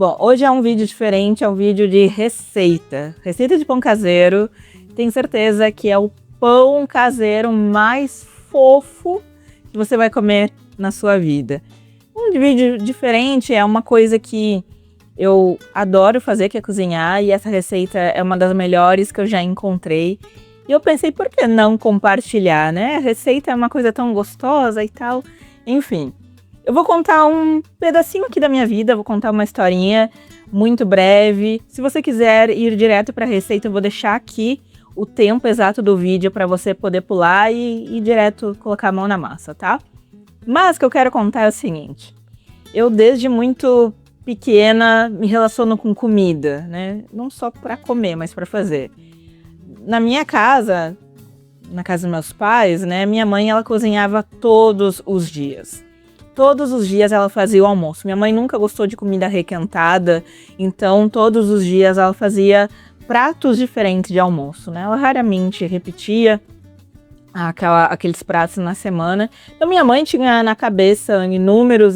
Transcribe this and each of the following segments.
Bom, hoje é um vídeo diferente, é um vídeo de receita. Receita de pão caseiro. Tenho certeza que é o pão caseiro mais fofo que você vai comer na sua vida. Um vídeo diferente é uma coisa que eu adoro fazer, que é cozinhar, e essa receita é uma das melhores que eu já encontrei. E eu pensei, por que não compartilhar, né? A receita é uma coisa tão gostosa e tal. Enfim, eu vou contar um pedacinho aqui da minha vida, vou contar uma historinha muito breve. Se você quiser ir direto para a receita, eu vou deixar aqui o tempo exato do vídeo para você poder pular e ir direto colocar a mão na massa, tá? Mas o que eu quero contar é o seguinte. Eu, desde muito pequena, me relaciono com comida, né? Não só para comer, mas para fazer. Na minha casa, na casa dos meus pais, né? Minha mãe, ela cozinhava todos os dias. Todos os dias ela fazia o almoço. Minha mãe nunca gostou de comida requentada, então todos os dias ela fazia pratos diferentes de almoço, né? Ela raramente repetia aqueles pratos na semana. Então minha mãe tinha na cabeça inúmeros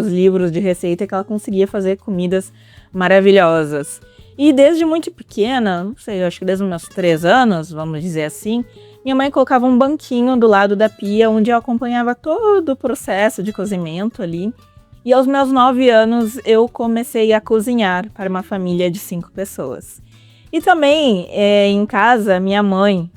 livros de receita que ela conseguia fazer comidas maravilhosas. E desde muito pequena, não sei, eu acho que desde os meus 3 anos, vamos dizer assim, minha mãe colocava um banquinho do lado da pia, onde eu acompanhava todo o processo de cozimento ali. E aos meus 9 anos, eu comecei a cozinhar para uma família de 5 pessoas. E também, em casa, minha mãe,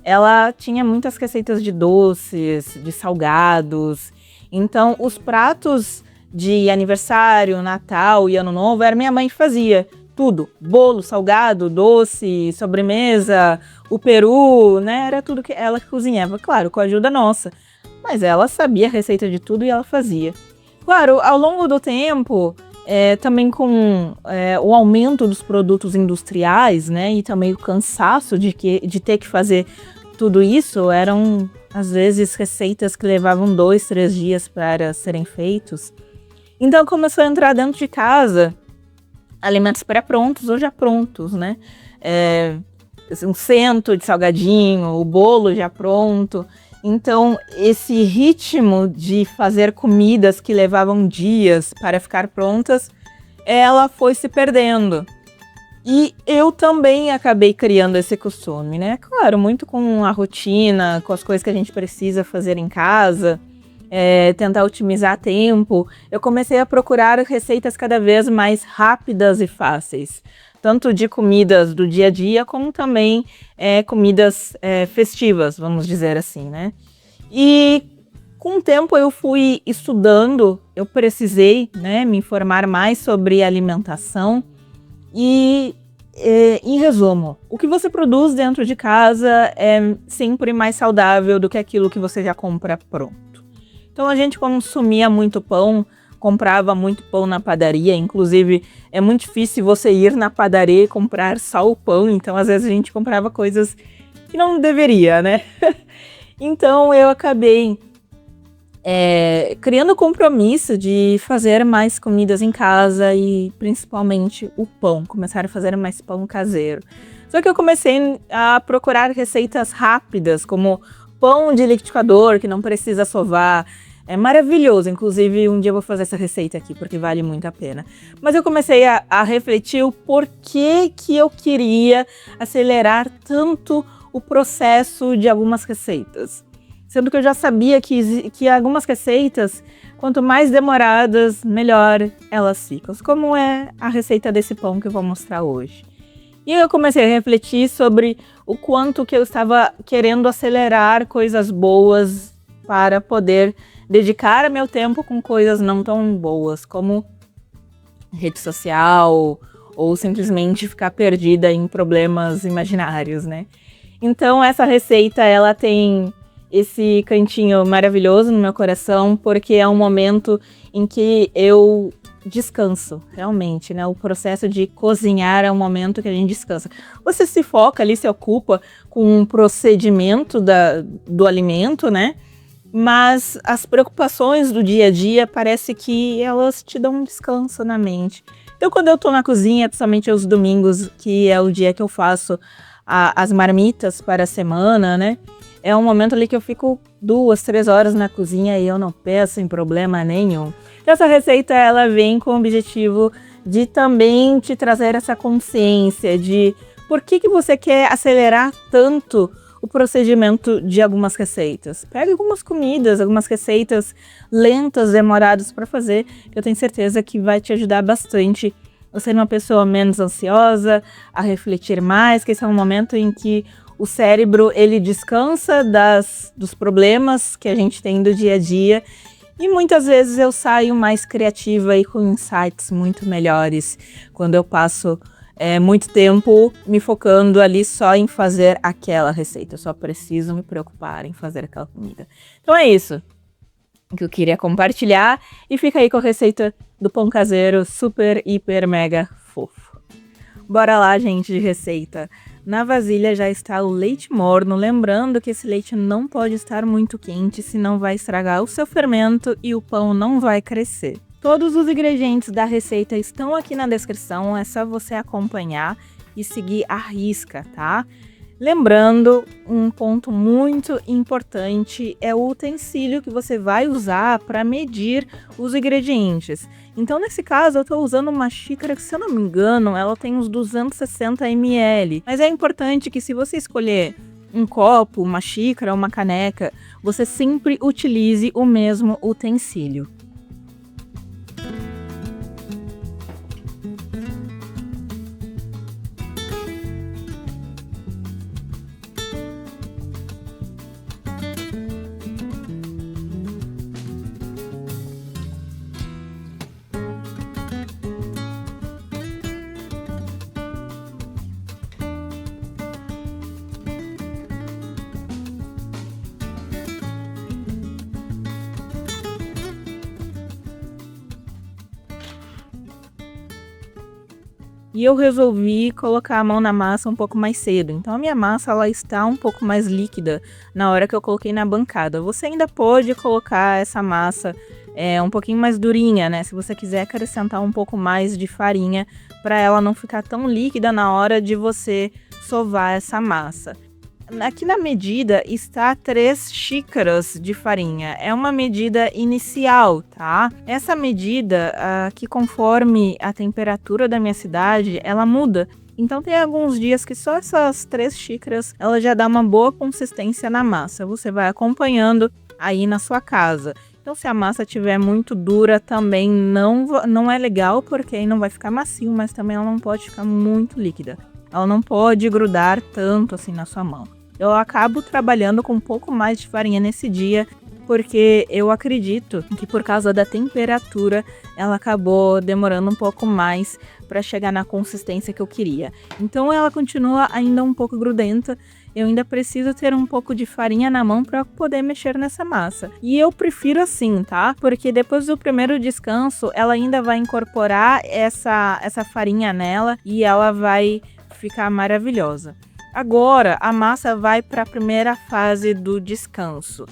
ela tinha muitas receitas de doces, de salgados. Então, os pratos de aniversário, Natal e Ano Novo, era minha mãe que fazia. Tudo, bolo, salgado, doce, sobremesa, o peru, né? Era tudo que ela cozinhava, claro, com a ajuda nossa. Mas ela sabia a receita de tudo e ela fazia. Claro, ao longo do tempo, também com o aumento dos produtos industriais, né? E também o cansaço de ter que fazer tudo isso, eram às vezes receitas que levavam 2, 3 dias para serem feitos. Então começou a entrar dentro de casa alimentos pré-prontos ou já prontos, né? Um cento de salgadinho, o bolo já pronto. Então, esse ritmo de fazer comidas que levavam dias para ficar prontas, ela foi se perdendo. E eu também acabei criando esse costume, né? Claro, muito com a rotina, com as coisas que a gente precisa fazer em casa, tentar otimizar tempo. Eu comecei a procurar receitas cada vez mais rápidas e fáceis, tanto de comidas do dia a dia, como também comidas festivas, vamos dizer assim, né? E com o tempo eu fui estudando, eu precisei, né, me informar mais sobre alimentação e, em resumo, o que você produz dentro de casa é sempre mais saudável do que aquilo que você já compra pronto. Então a gente consumia muito pão, comprava muito pão na padaria, inclusive é muito difícil você ir na padaria e comprar só o pão, então às vezes a gente comprava coisas que não deveria, né? Então eu acabei criando o compromisso de fazer mais comidas em casa e principalmente o pão, começar a fazer mais pão caseiro. Só que eu comecei a procurar receitas rápidas, como pão de liquidificador, que não precisa sovar. É maravilhoso, inclusive um dia eu vou fazer essa receita aqui, porque vale muito a pena. Mas eu comecei a refletir o porquê que eu queria acelerar tanto o processo de algumas receitas. Sendo que eu já sabia que algumas receitas, quanto mais demoradas, melhor elas ficam. Como é a receita desse pão que eu vou mostrar hoje. E eu comecei a refletir sobre o quanto que eu estava querendo acelerar coisas boas para poder dedicar meu tempo com coisas não tão boas, como rede social ou simplesmente ficar perdida em problemas imaginários, né? Então essa receita, ela tem esse cantinho maravilhoso no meu coração, porque é um momento em que eu descanso, realmente, né? O processo de cozinhar é um momento que a gente descansa. Você se foca ali, se ocupa com um procedimento do alimento, né? Mas as preocupações do dia a dia parece que elas te dão um descanso na mente. Então, quando eu tô na cozinha, principalmente aos domingos, que é o dia que eu faço as marmitas para a semana, né? É um momento ali que eu fico 2, 3 horas na cozinha e eu não peço em problema nenhum. Essa receita, ela vem com o objetivo de também te trazer essa consciência de por que você quer acelerar tanto o procedimento de algumas receitas. Pega algumas comidas, algumas receitas lentas, demoradas para fazer, que eu tenho certeza que vai te ajudar bastante a ser uma pessoa menos ansiosa, a refletir mais, que esse é um momento em que o cérebro ele descansa dos problemas que a gente tem do dia a dia. E muitas vezes eu saio mais criativa e com insights muito melhores quando eu passo muito tempo me focando ali só em fazer aquela receita. Eu só preciso me preocupar em fazer aquela comida. Então é isso que eu queria compartilhar. E fica aí com a receita do pão caseiro super, hiper, mega fofo. Bora lá, gente, de receita. Na vasilha já está o leite morno, lembrando que esse leite não pode estar muito quente, senão vai estragar o seu fermento e o pão não vai crescer. Todos os ingredientes da receita estão aqui na descrição, é só você acompanhar e seguir à risca, tá? Lembrando, um ponto muito importante é o utensílio que você vai usar para medir os ingredientes. Então, nesse caso, eu estou usando uma xícara que, se eu não me engano, ela tem uns 260 ml. Mas é importante que, se você escolher um copo, uma xícara, uma caneca, você sempre utilize o mesmo utensílio. E eu resolvi colocar a mão na massa um pouco mais cedo. Então a minha massa ela está um pouco mais líquida na hora que eu coloquei na bancada. Você ainda pode colocar essa massa um pouquinho mais durinha, né? Se você quiser acrescentar um pouco mais de farinha para ela não ficar tão líquida na hora de você sovar essa massa. Aqui na medida está 3 xícaras de farinha, é uma medida inicial, tá? Essa medida, que conforme a temperatura da minha cidade, ela muda. Então tem alguns dias que só essas 3 xícaras, ela já dá uma boa consistência na massa. Você vai acompanhando aí na sua casa. Então se a massa estiver muito dura também não é legal, porque aí não vai ficar macio, mas também ela não pode ficar muito líquida. Ela não pode grudar tanto assim na sua mão. Eu acabo trabalhando com um pouco mais de farinha nesse dia, porque eu acredito que por causa da temperatura, ela acabou demorando um pouco mais para chegar na consistência que eu queria. Então ela continua ainda um pouco grudenta, eu ainda preciso ter um pouco de farinha na mão para poder mexer nessa massa. E eu prefiro assim, tá? Porque depois do primeiro descanso, ela ainda vai incorporar essa farinha nela e ela vai ficar maravilhosa. Agora, a massa vai para a primeira fase do descanso.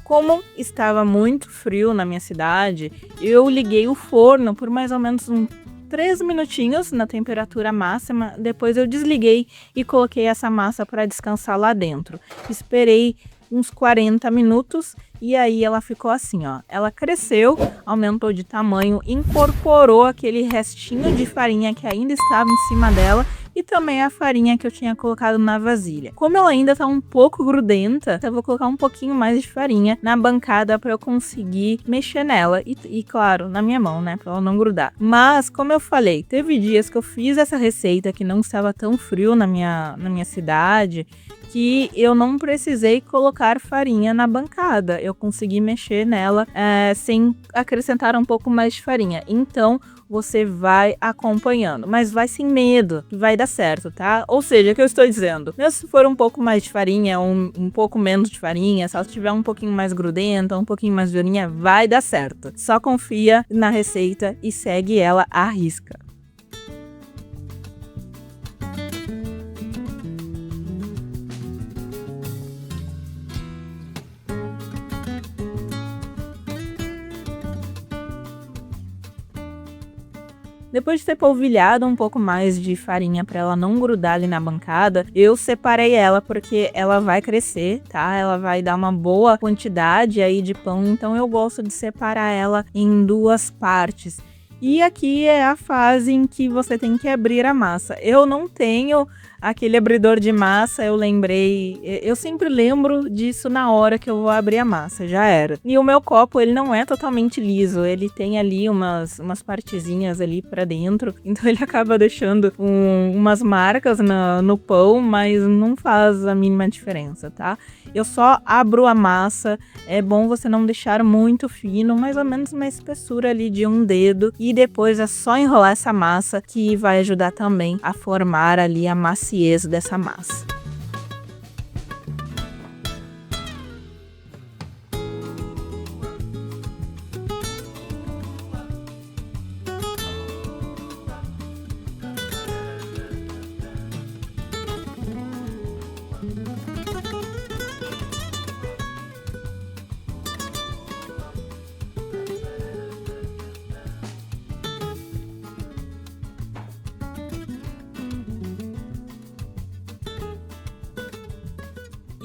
Como estava muito frio na minha cidade, eu liguei o forno por mais ou menos uns 3 minutinhos na temperatura máxima. Depois eu desliguei e coloquei essa massa para descansar lá dentro. Esperei uns 40 minutos e aí ela ficou assim, ó. Ela cresceu, aumentou de tamanho, incorporou aquele restinho de farinha que ainda estava em cima dela e também a farinha que eu tinha colocado na vasilha. Como ela ainda tá um pouco grudenta, eu vou colocar um pouquinho mais de farinha na bancada para eu conseguir mexer nela e claro, na minha mão, né, para ela não grudar. Mas, como eu falei, teve dias que eu fiz essa receita que não estava tão frio na minha cidade, que eu não precisei colocar farinha na bancada. Eu consegui mexer nela sem acrescentar um pouco mais de farinha. Então, você vai acompanhando, mas vai sem medo, vai dar certo, tá? Ou seja, o que eu estou dizendo, mesmo se for um pouco mais de farinha, um pouco menos de farinha, se ela estiver um pouquinho mais grudenta, um pouquinho mais durinha, vai dar certo. Só confia na receita e segue ela à risca. Depois de ter polvilhado um pouco mais de farinha para ela não grudar ali na bancada, eu separei ela porque ela vai crescer, tá? Ela vai dar uma boa quantidade aí de pão, então eu gosto de separar ela em 2 partes. E aqui é a fase em que você tem que abrir a massa. Eu não tenho aquele abridor de massa, eu sempre lembro disso na hora que eu vou abrir a massa, já era. E o meu copo, ele não é totalmente liso, ele tem ali umas partezinhas ali pra dentro, então ele acaba deixando umas marcas no pão, mas não faz a mínima diferença, tá? Eu só abro a massa, é bom você não deixar muito fino, mais ou menos uma espessura ali de um dedo, e depois é só enrolar essa massa que vai ajudar também a formar ali a maciez dessa massa.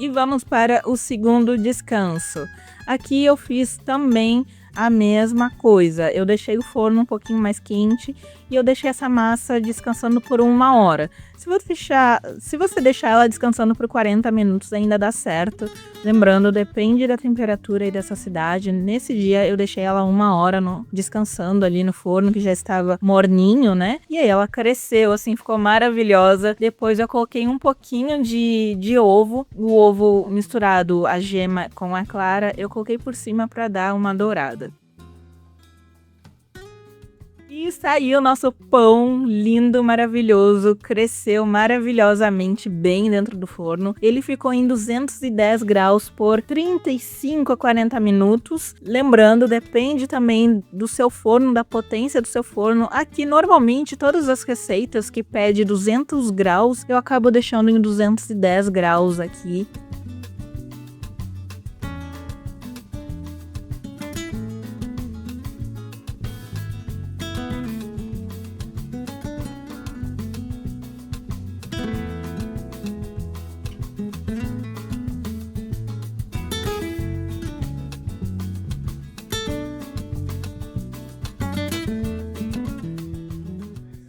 E vamos para o segundo descanso. Aqui eu fiz também a mesma coisa. Eu deixei o forno um pouquinho mais quente e eu deixei essa massa descansando por 1 hora. Se você deixar ela descansando por 40 minutos, ainda dá certo. Lembrando, depende da temperatura e dessa cidade. Nesse dia eu deixei ela 1 hora descansando ali no forno, que já estava morninho, né? E aí ela cresceu, assim, ficou maravilhosa. Depois eu coloquei um pouquinho de ovo, o ovo misturado a gema com a clara, eu coloquei por cima para dar uma dourada. E saiu o nosso pão lindo, maravilhoso, cresceu maravilhosamente bem dentro do forno. Ele ficou em 210 graus por 35 a 40 minutos. Lembrando, depende também do seu forno, da potência do seu forno. Aqui, normalmente, todas as receitas que pede 200 graus, eu acabo deixando em 210 graus aqui.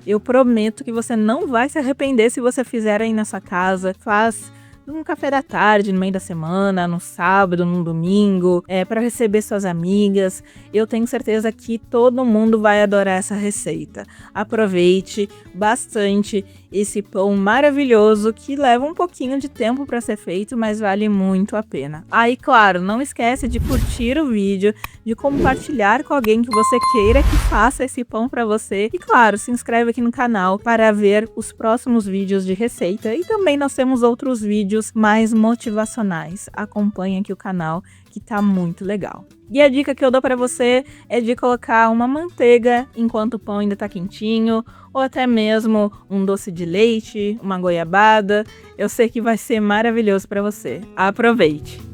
Eu prometo que você não vai se arrepender se você fizer aí na sua casa. Faz um café da tarde, no meio da semana, no sábado, no domingo, para receber suas amigas. Eu tenho certeza que todo mundo vai adorar essa receita. Aproveite bastante esse pão maravilhoso que leva um pouquinho de tempo para ser feito, mas vale muito a pena. Aí, claro, não esquece de curtir o vídeo, de compartilhar com alguém que você queira que faça esse pão para você. E, claro, se inscreve aqui no canal para ver os próximos vídeos de receita. E também nós temos outros vídeos mais motivacionais. Acompanhe aqui o canal, que tá muito legal. E a dica que eu dou para você é de colocar uma manteiga enquanto o pão ainda tá quentinho, ou até mesmo um doce de leite, uma goiabada. Eu sei que vai ser maravilhoso para você. Aproveite!